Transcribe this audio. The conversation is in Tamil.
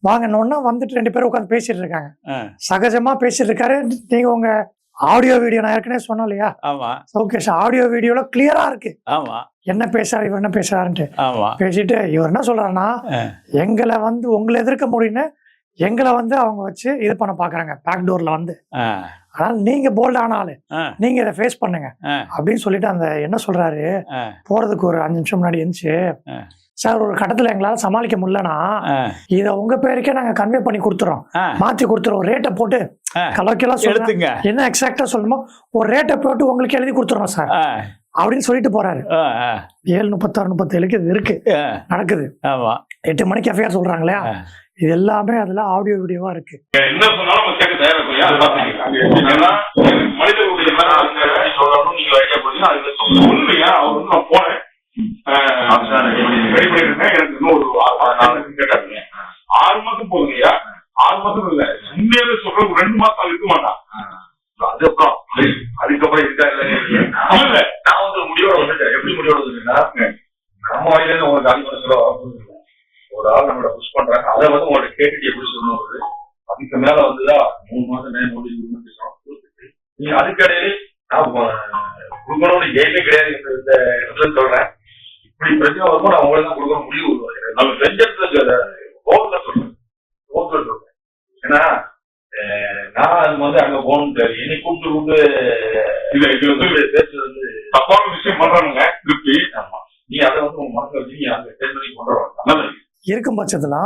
வாங்கன்னு வந்துட்டு 2 பேரும் உட்காந்து பேசிட்டு இருக்காங்க. சகஜமா பேசிட்டு இருக்காரு. நீங்க உங்க ஆடியோ வீடியோ நான் ஏற்கனவே சொன்னோம் இல்லையா? ஓகே சார், ஆடியோ வீடியோல கிளியரா இருக்கு என்ன பேசுறாரு இவர் என்ன பேசுறாருன்ட்டு. பேசிட்டு இவர் என்ன சொல்றாருன்னா, எங்களை உங்களை எதிர்க்க முடியும்னு எங்களை அவங்க வச்சு இது பண்ண பாக்குறாங்க பேக்டோர்ல அதனால நீங்க போல்ட் ஆனாலு நீங்க இதை ஃபேஸ் பண்ணுங்க அப்படின்னு சொல்லிட்டு அந்த என்ன சொல்றாரு, போறதுக்கு ஒரு 5 நிமிஷம் முன்னாடி இருந்துச்சு சார், ஒரு கட்டத்துல எங்களால சமாளிக்க முடியலன்னா இத உங்க பேருக்கே நாங்க கன்வே பண்ணி கொடுத்துறோம், மாத்தி கொடுத்துறோம், ரேட்டை போட்டு கலோக்கியெல்லாம் சொல்லுங்க, என்ன எக்ஸாக்டா சொல்லணுமோ ஒரு ரேட்டை போட்டு உங்களுக்கு எழுதி கொடுத்துறோம் சார் அப்படின்னு சொல்லிட்டு போறாரு. 7:36-37 இது இருக்கு நடக்குது. 8 மணிக்கு எஃப்ஐஆர் சொல்றாங்களே, இது எல்லாமே அதுல ஆடியோ வீடியோவா இருக்கு. என்ன சொன்னாலும் உண்மையா அவர் நான் போனேன் ரெடி பண்ணிருக்கேன், எனக்கு இன்னும் ஒரு 6 மாசம் போதுங்கய்யா. 6 மாசம் இல்ல, உண்மையாவே சொல்ற 2 மாசம் இருக்க மாட்டான். அதுக்கப்புறம் இருக்கா இல்ல நான் முடிவோட வந்துட்டேன். எப்படி முடிவோட வந்துட்டேன்னா, நம்ம வழியில இருந்து உங்களுக்கு அதிகம் ஒரு ஆள் நம்மளோட புஷ் பண்றாங்க, அதை உங்களோட கேட்டுட்டு எப்படி சொல்லணும், அதுக்கு மேல வந்துதான் 3 மாசம் நேரம் கொடுத்துட்டு நீங்க அதுக்கடையே நான் கொடுக்கணும்னு எய்மே கிடையாது இந்த இடத்துல சொல்றேன். இப்படி பிரச்சனை வரும்போது நான் உங்களுக்கு தான் கொடுக்க முடிவு நம்ம செஞ்சதுல சொல்றேன். ஏன்னா நான் அது அங்க போகணும் தெரியும், என்னை கூப்பிட்டு பேசுறது தப்பான விஷயம் பண்றானுங்க திருப்தி. ஆமா, நீ அதை உங்க மனசுல வச்சு நீ அங்க தேர்ந்தெடுக்க பண்ற இருக்கும் பட்சத்துல